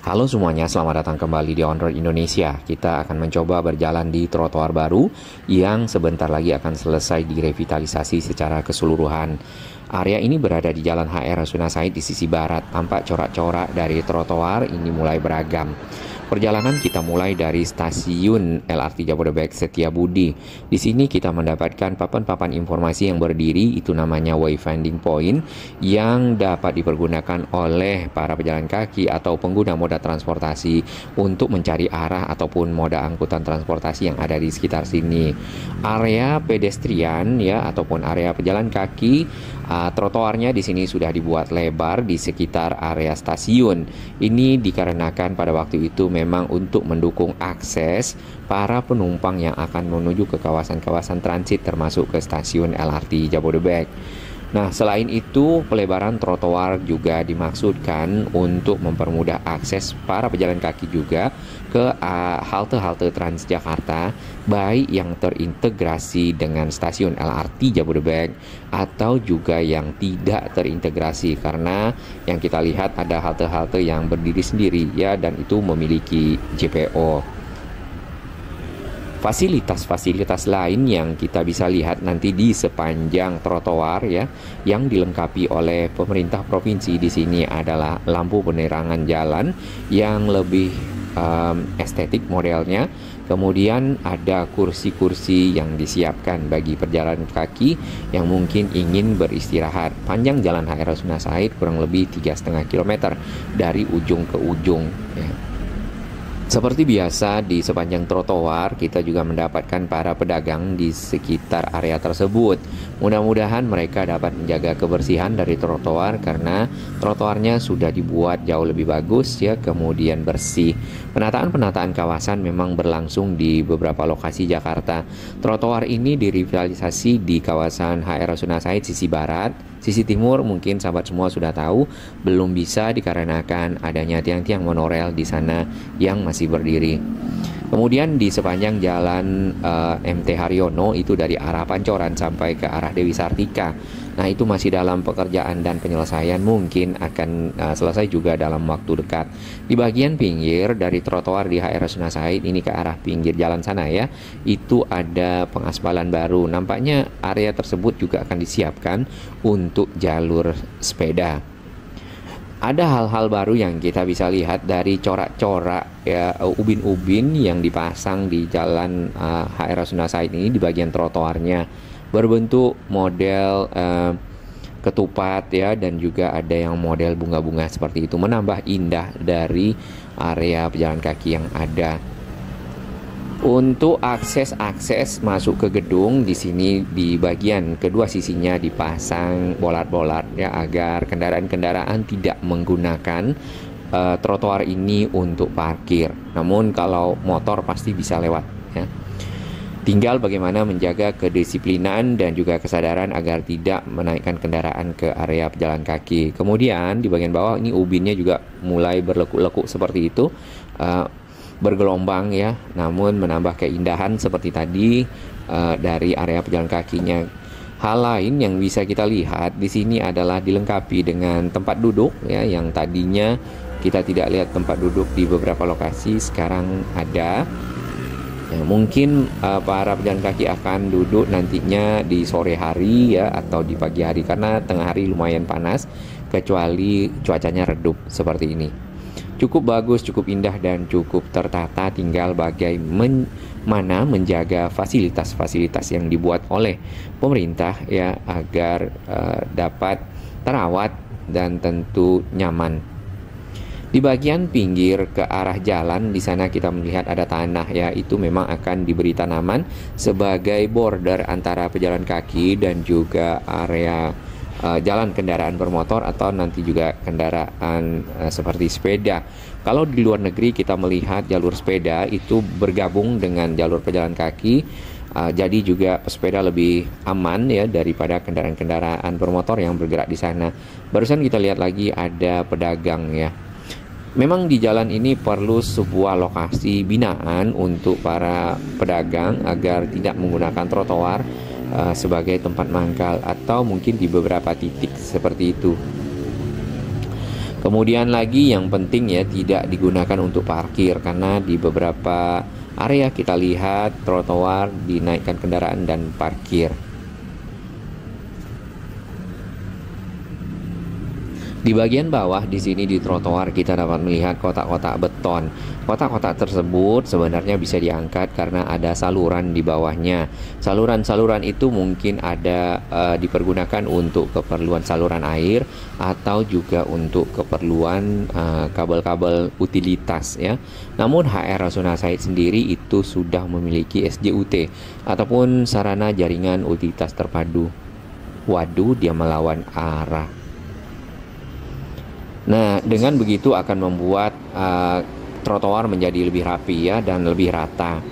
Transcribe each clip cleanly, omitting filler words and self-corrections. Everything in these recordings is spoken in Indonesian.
Halo semuanya, selamat datang kembali di On Road Indonesia. Kita akan mencoba berjalan di trotoar baru yang sebentar lagi akan selesai direvitalisasi secara keseluruhan. Area ini berada di Jalan HR Rasuna Said di sisi barat. Tampak corak-corak dari trotoar ini mulai beragam. Perjalanan kita mulai dari stasiun LRT Jabodebek Setiabudi. Di sini kita mendapatkan papan-papan informasi yang berdiri, itu namanya wayfinding point, yang dapat dipergunakan oleh para pejalan kaki atau pengguna moda transportasi untuk mencari arah ataupun moda angkutan transportasi yang ada di sekitar sini. Area pedestrian ya ataupun area pejalan kaki, trotoarnya di sini sudah dibuat lebar di sekitar area stasiun. Ini dikarenakan pada waktu itu memang untuk mendukung akses para penumpang yang akan menuju ke kawasan-kawasan transit termasuk ke stasiun LRT Jabodebek. Nah, selain itu, pelebaran trotoar juga dimaksudkan untuk mempermudah akses para pejalan kaki juga ke halte-halte Transjakarta, baik yang terintegrasi dengan stasiun LRT Jabodebek atau juga yang tidak terintegrasi, karena yang kita lihat ada halte-halte yang berdiri sendiri ya, dan itu memiliki JPO. Fasilitas-fasilitas lain yang kita bisa lihat nanti di sepanjang trotoar ya, yang dilengkapi oleh pemerintah provinsi di sini adalah lampu penerangan jalan yang lebih estetik modelnya. Kemudian ada kursi-kursi yang disiapkan bagi pejalan kaki yang mungkin ingin beristirahat. Panjang Jalan HR Rasuna Said kurang lebih 3,5 km dari ujung ke ujung ya. Seperti biasa di sepanjang trotoar kita juga mendapatkan para pedagang di sekitar area tersebut. Mudah-mudahan mereka dapat menjaga kebersihan dari trotoar karena trotoarnya sudah dibuat jauh lebih bagus ya, kemudian bersih. Penataan-penataan kawasan memang berlangsung di beberapa lokasi Jakarta. Trotoar ini direvitalisasi di kawasan HR Rasuna Said sisi barat. Sisi timur mungkin sahabat semua sudah tahu belum bisa dikarenakan adanya tiang-tiang monorail di sana yang masih berdiri. Kemudian di sepanjang jalan MT Haryono itu dari arah Pancoran sampai ke arah Dewi Sartika. Nah, itu masih dalam pekerjaan dan penyelesaian, mungkin akan selesai juga dalam waktu dekat. Di bagian pinggir dari trotoar di HR Rasuna Said ini ke arah pinggir jalan sana ya, itu ada pengaspalan baru. Nampaknya area tersebut juga akan disiapkan untuk jalur sepeda. Ada hal-hal baru yang kita bisa lihat dari corak-corak ya, ubin-ubin yang dipasang di jalan HR Rasuna Said ini di bagian trotoarnya, berbentuk model ketupat ya, dan juga ada yang model bunga-bunga seperti itu, menambah indah dari area pejalan kaki yang ada. Untuk akses masuk ke gedung di sini di bagian kedua sisinya dipasang bolat-bolat ya, agar kendaraan-kendaraan tidak menggunakan trotoar ini untuk parkir. Namun kalau motor pasti bisa lewat ya. Tinggal bagaimana menjaga kedisiplinan dan juga kesadaran agar tidak menaikkan kendaraan ke area pejalan kaki. Kemudian di bagian bawah ini ubinnya juga mulai berlekuk-lekuk seperti itu, bergelombang ya, namun menambah keindahan seperti tadi dari area pejalan kakinya. Hal lain yang bisa kita lihat di sini adalah dilengkapi dengan tempat duduk ya, yang tadinya kita tidak lihat tempat duduk di beberapa lokasi, sekarang ada. Ya, mungkin para pejalan kaki akan duduk nantinya di sore hari ya, atau di pagi hari, karena tengah hari lumayan panas kecuali cuacanya redup seperti ini. Cukup bagus, cukup indah dan cukup tertata, tinggal bagaimana menjaga fasilitas-fasilitas yang dibuat oleh pemerintah ya, agar dapat terawat dan tentu nyaman. Di bagian pinggir ke arah jalan di sana kita melihat ada tanah ya, itu memang akan diberi tanaman sebagai border antara pejalan kaki dan juga area jalan kendaraan bermotor atau nanti juga kendaraan seperti sepeda. Kalau di luar negeri kita melihat jalur sepeda itu bergabung dengan jalur pejalan kaki, jadi juga pesepeda lebih aman ya daripada kendaraan-kendaraan bermotor yang bergerak di sana. Barusan kita lihat lagi ada pedagang ya. Memang di jalan ini perlu sebuah lokasi binaan untuk para pedagang agar tidak menggunakan trotoar sebagai tempat mangkal, atau mungkin di beberapa titik seperti itu. Kemudian lagi yang penting ya, tidak digunakan untuk parkir, karena di beberapa area kita lihat trotoar dinaikkan kendaraan dan parkir. Di bagian bawah di sini di trotoar kita dapat melihat kotak-kotak beton. Kotak-kotak tersebut sebenarnya bisa diangkat karena ada saluran di bawahnya. Saluran-saluran itu mungkin ada dipergunakan untuk keperluan saluran air atau juga untuk keperluan kabel-kabel utilitas ya. Namun HR Rasuna Said sendiri itu sudah memiliki SJUT ataupun sarana jaringan utilitas terpadu. Waduh, dia melawan arah. Nah, dengan begitu akan membuat trotoar menjadi lebih rapi ya dan lebih rata.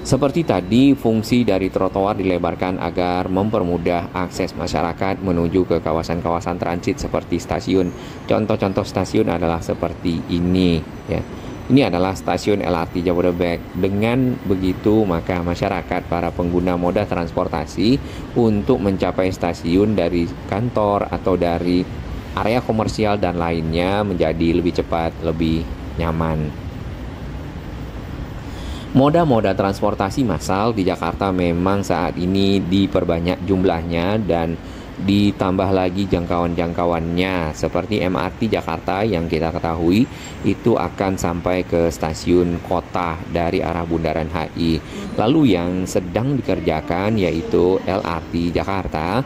Seperti tadi, fungsi dari trotoar dilebarkan agar mempermudah akses masyarakat menuju ke kawasan-kawasan transit seperti stasiun. Contoh-contoh stasiun adalah seperti ini ya. Ini adalah stasiun LRT Jabodebek. Dengan begitu, maka masyarakat, para pengguna moda transportasi untuk mencapai stasiun dari kantor atau dari area komersial dan lainnya menjadi lebih cepat, lebih nyaman. Moda-moda transportasi massal di Jakarta memang saat ini diperbanyak jumlahnya dan ditambah lagi jangkauan-jangkauannya. Seperti MRT Jakarta yang kita ketahui itu akan sampai ke stasiun kota dari arah Bundaran HI. Lalu yang sedang dikerjakan yaitu LRT Jakarta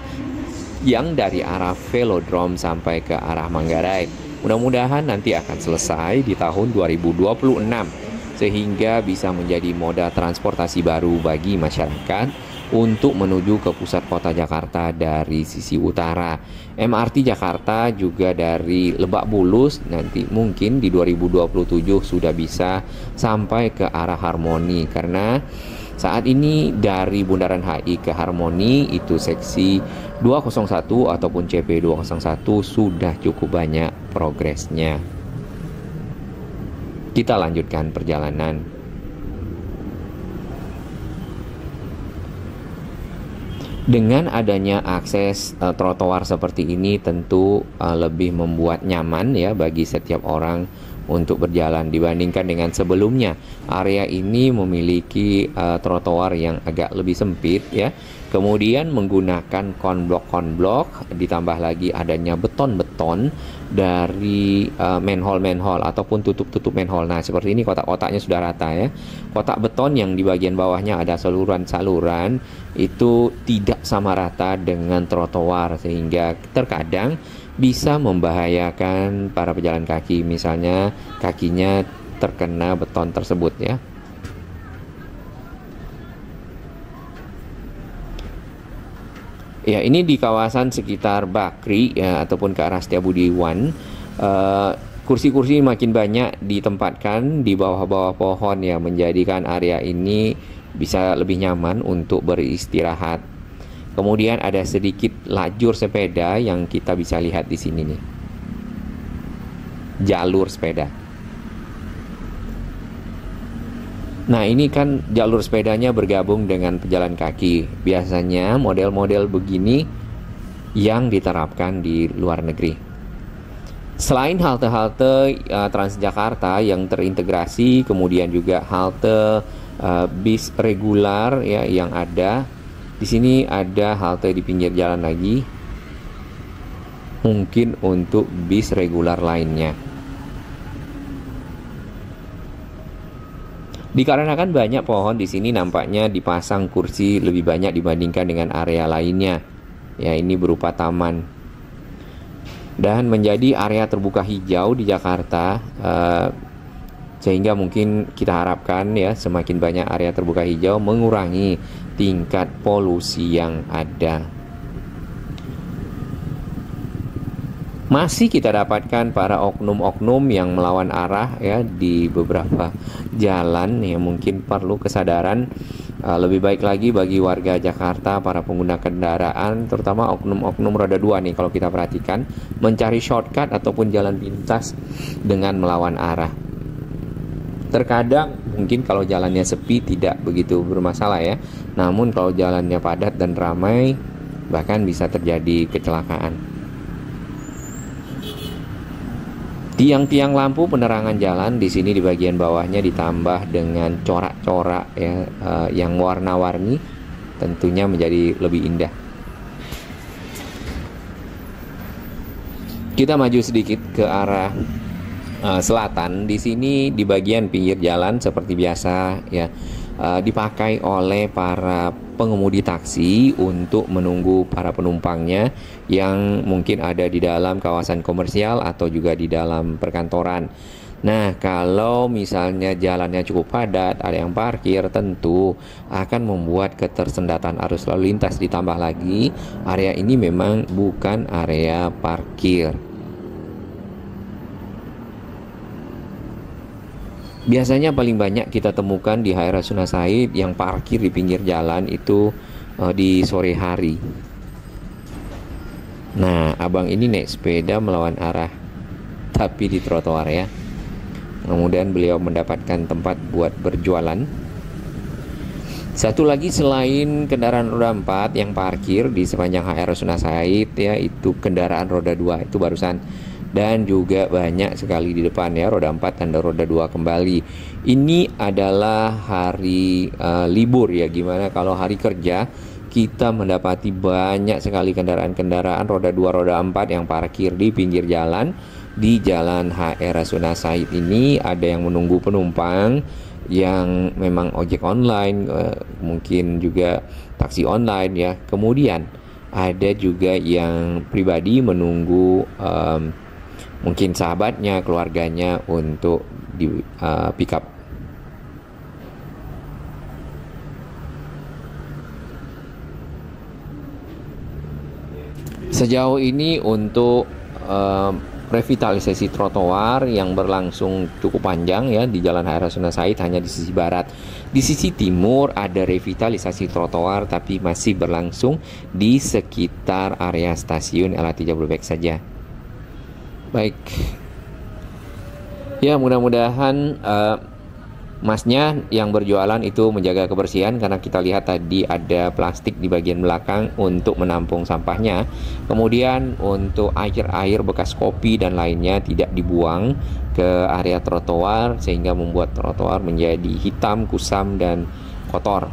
yang dari arah Velodrome sampai ke arah Manggarai. Mudah-mudahan nanti akan selesai di tahun 2026 sehingga bisa menjadi moda transportasi baru bagi masyarakat untuk menuju ke pusat kota Jakarta dari sisi utara. MRT Jakarta juga dari Lebak Bulus nanti mungkin di 2027 sudah bisa sampai ke arah Harmoni, karena saat ini dari Bundaran HI ke Harmoni itu seksi 201 ataupun CP 201 sudah cukup banyak progresnya. Kita lanjutkan perjalanan. Dengan adanya akses trotoar seperti ini tentu lebih membuat nyaman ya bagi setiap orang untuk berjalan dibandingkan dengan sebelumnya. Area ini memiliki trotoar yang agak lebih sempit ya. Kemudian menggunakan konblok-konblok, ditambah lagi adanya beton-beton dari manhole-manhole ataupun tutup-tutup manhole. Nah, seperti ini kotak-kotaknya sudah rata ya. Kotak beton yang di bagian bawahnya ada saluran-saluran itu tidak sama rata dengan trotoar sehingga terkadang bisa membahayakan para pejalan kaki, misalnya kakinya terkena beton tersebut ya. Ya, ini di kawasan sekitar Bakri ya, ataupun ke arah Setiabudi One. Kursi-kursi makin banyak ditempatkan di bawah-bawah pohon ya, menjadikan area ini bisa lebih nyaman untuk beristirahat. Kemudian ada sedikit lajur sepeda yang kita bisa lihat di sini nih. Jalur sepeda. Nah, ini kan jalur sepedanya bergabung dengan pejalan kaki. Biasanya model-model begini yang diterapkan di luar negeri. Selain halte-halte Transjakarta yang terintegrasi, kemudian juga halte bis regular ya yang ada. Di sini ada halte di pinggir jalan lagi, mungkin untuk bis regular lainnya. Dikarenakan banyak pohon di sini nampaknya dipasang kursi lebih banyak dibandingkan dengan area lainnya. Ya, ini berupa taman. Dan menjadi area terbuka hijau di Jakarta, sehingga mungkin kita harapkan ya semakin banyak area terbuka hijau mengurangi tingkat polusi yang ada. Masih kita dapatkan para oknum-oknum yang melawan arah ya di beberapa jalan yang mungkin perlu kesadaran lebih baik lagi bagi warga Jakarta, para pengguna kendaraan, terutama oknum-oknum roda 2 nih kalau kita perhatikan, mencari shortcut ataupun jalan pintas dengan melawan arah. Terkadang mungkin kalau jalannya sepi tidak begitu bermasalah ya, namun kalau jalannya padat dan ramai bahkan bisa terjadi kecelakaan. Tiang-tiang lampu penerangan jalan di sini di bagian bawahnya ditambah dengan corak-corak ya, yang warna-warni, tentunya menjadi lebih indah. Kita maju sedikit ke arah selatan. Di sini di bagian pinggir jalan seperti biasa ya, dipakai oleh para pengemudi taksi untuk menunggu para penumpangnya yang mungkin ada di dalam kawasan komersial atau juga di dalam perkantoran. Nah, kalau misalnya jalannya cukup padat, ada yang parkir, tentu akan membuat ketersendatan arus lalu lintas. Ditambah lagi, area ini memang bukan area parkir. Biasanya paling banyak kita temukan di HR Rasuna Said yang parkir di pinggir jalan itu di sore hari. Nah, abang ini naik sepeda melawan arah, tapi di trotoar ya. Kemudian beliau mendapatkan tempat buat berjualan. Satu lagi selain kendaraan roda 4 yang parkir di sepanjang HR Rasuna Said ya, itu kendaraan roda 2 itu barusan. Dan juga banyak sekali di depan ya, roda 4 dan roda 2 kembali. Ini adalah hari libur ya. Gimana kalau hari kerja kita mendapati banyak sekali kendaraan-kendaraan roda 2, roda 4 yang parkir di pinggir jalan. Di jalan HR Rasuna Said ini ada yang menunggu penumpang yang memang ojek online, mungkin juga taksi online ya. Kemudian ada juga yang pribadi menunggu mungkin sahabatnya, keluarganya untuk di pick up. Sejauh ini untuk revitalisasi trotoar yang berlangsung cukup panjang ya di Jalan HR Rasuna Said hanya di sisi barat. Di sisi timur ada revitalisasi trotoar tapi masih berlangsung di sekitar area stasiun LRT Jabodebek saja. Baik, ya mudah-mudahan masnya yang berjualan itu menjaga kebersihan, karena kita lihat tadi ada plastik di bagian belakang untuk menampung sampahnya. Kemudian untuk air bekas kopi dan lainnya tidak dibuang ke area trotoar sehingga membuat trotoar menjadi hitam, kusam dan kotor.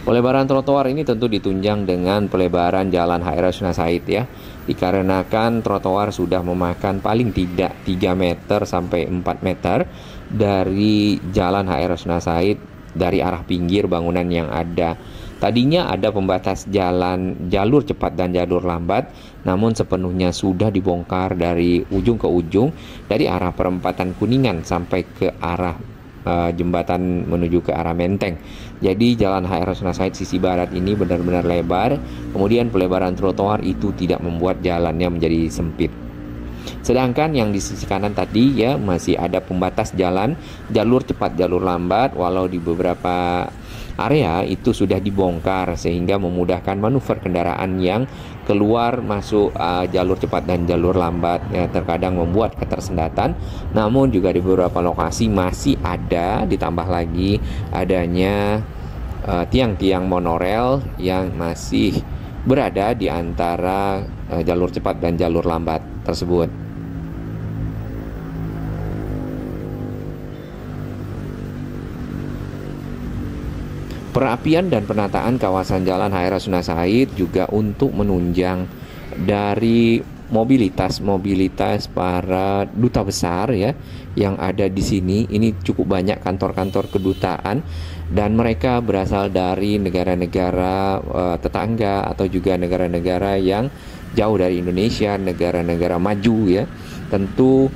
Pelebaran trotoar ini tentu ditunjang dengan pelebaran jalan HR Rasuna Said ya. Dikarenakan trotoar sudah memakan paling tidak 3 meter sampai 4 meter dari jalan HR Rasuna Said dari arah pinggir bangunan yang ada. Tadinya ada pembatas jalan jalur cepat dan jalur lambat, namun sepenuhnya sudah dibongkar dari ujung ke ujung, dari arah perempatan Kuningan sampai ke arah jembatan menuju ke arah Menteng. Jadi jalan HR Rasuna Said sisi barat ini benar-benar lebar. Kemudian pelebaran trotoar itu tidak membuat jalannya menjadi sempit. Sedangkan yang di sisi kanan tadi ya masih ada pembatas jalan jalur cepat jalur lambat, walau di beberapa area itu sudah dibongkar sehingga memudahkan manuver kendaraan yang keluar masuk jalur cepat dan jalur lambat ya, terkadang membuat ketersendatan. Namun juga di beberapa lokasi masih ada, ditambah lagi adanya tiang-tiang monorel yang masih berada di antara jalur cepat dan jalur lambat tersebut. Perapian dan penataan kawasan jalan HR Rasuna Said juga untuk menunjang dari mobilitas para duta besar ya yang ada di sini. Ini cukup banyak kantor-kantor kedutaan dan mereka berasal dari negara-negara tetangga atau juga negara-negara yang jauh dari Indonesia, negara-negara maju ya. Tentu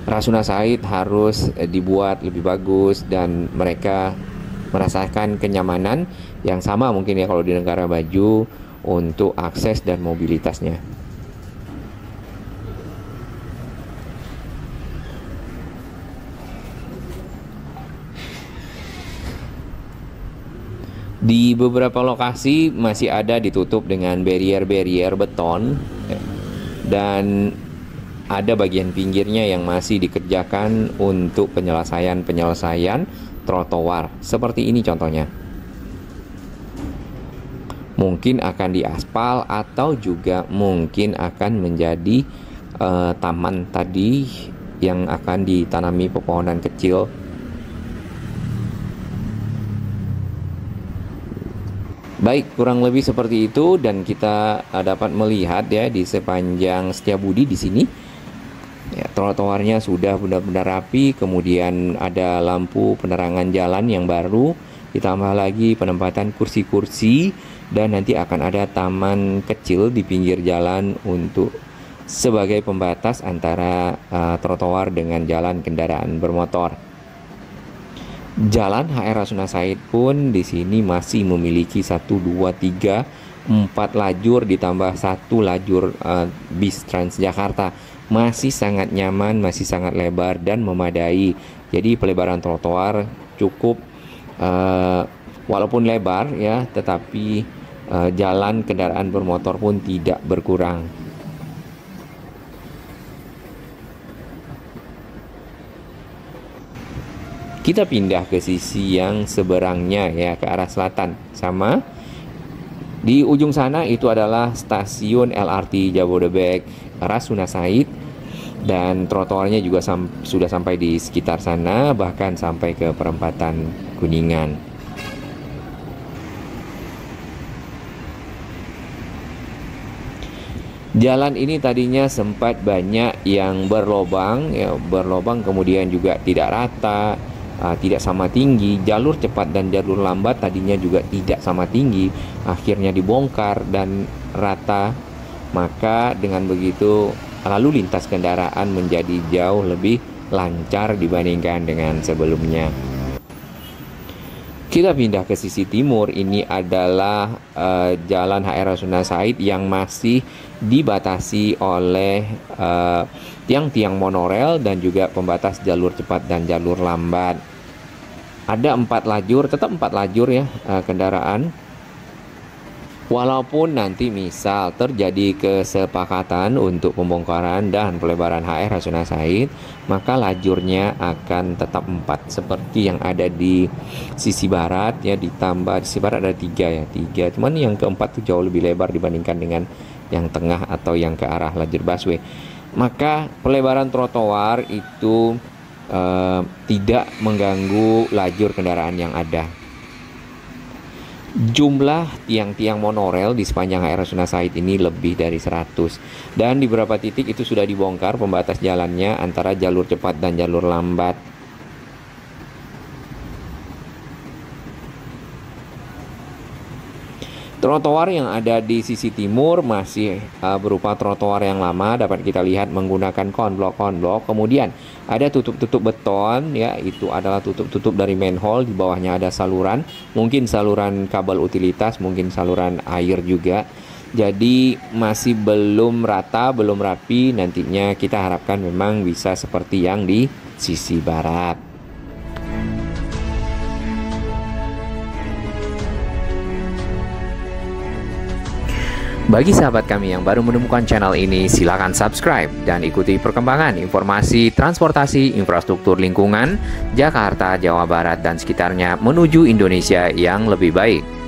Rasuna Said harus dibuat lebih bagus dan mereka merasakan kenyamanan yang sama mungkin ya kalau di negara maju untuk akses dan mobilitasnya. Di beberapa lokasi masih ada ditutup dengan barrier-barrier beton dan ada bagian pinggirnya yang masih dikerjakan untuk penyelesaian trotoar. Seperti ini contohnya. Mungkin akan diaspal atau juga mungkin akan menjadi taman tadi yang akan ditanami pepohonan kecil. Baik, kurang lebih seperti itu, dan kita dapat melihat ya di sepanjang Setiabudi di sini ya, trotoarnya sudah benar-benar rapi, kemudian ada lampu penerangan jalan yang baru, ditambah lagi penempatan kursi-kursi, dan nanti akan ada taman kecil di pinggir jalan untuk sebagai pembatas antara trotoar dengan jalan kendaraan bermotor. Jalan HR Rasuna Said pun di sini masih memiliki 1, 2, 3, 4 lajur ditambah 1 lajur bis Transjakarta. Masih sangat nyaman, masih sangat lebar dan memadai. Jadi pelebaran trotoar cukup walaupun lebar ya, tetapi jalan kendaraan bermotor pun tidak berkurang. Kita pindah ke sisi yang seberangnya ya, ke arah selatan. Sama di ujung sana itu adalah stasiun LRT Jabodebek Rasuna Said, dan trotoarnya juga sudah sampai di sekitar sana, bahkan sampai ke perempatan Kuningan. Jalan ini tadinya sempat banyak yang berlobang ya, kemudian juga tidak rata, tidak sama tinggi. Jalur cepat dan jalur lambat tadinya juga tidak sama tinggi, akhirnya dibongkar dan rata. Maka dengan begitu lalu lintas kendaraan menjadi jauh lebih lancar dibandingkan dengan sebelumnya. Kita pindah ke sisi timur. Ini adalah Jalan HR Rasuna Said yang masih dibatasi oleh tiang-tiang monorel dan juga pembatas jalur cepat dan jalur lambat. Ada 4 lajur, tetap 4 lajur ya kendaraan. Walaupun nanti misal terjadi kesepakatan untuk pembongkaran dan pelebaran HR Rasuna Said, maka lajurnya akan tetap 4 seperti yang ada di sisi barat ya, ditambah di sisi barat ada 3 ya, 3. Cuman yang keempat itu jauh lebih lebar dibandingkan dengan yang tengah atau yang ke arah lajur busway. Maka pelebaran trotoar itu tidak mengganggu lajur kendaraan yang ada. Jumlah tiang-tiang monorel di sepanjang HR Rasuna Said ini lebih dari 100, dan di beberapa titik itu sudah dibongkar pembatas jalannya antara jalur cepat dan jalur lambat. Trotoar yang ada di sisi timur masih berupa trotoar yang lama, dapat kita lihat menggunakan konblok. Kemudian ada tutup-tutup beton ya, itu adalah tutup-tutup dari manhole. Di bawahnya ada saluran, mungkin saluran kabel utilitas, mungkin saluran air juga. Jadi masih belum rata, belum rapi. Nantinya kita harapkan memang bisa seperti yang di sisi barat. Bagi sahabat kami yang baru menemukan channel ini, silakan subscribe dan ikuti perkembangan informasi transportasi infrastruktur lingkungan Jakarta, Jawa Barat, dan sekitarnya menuju Indonesia yang lebih baik.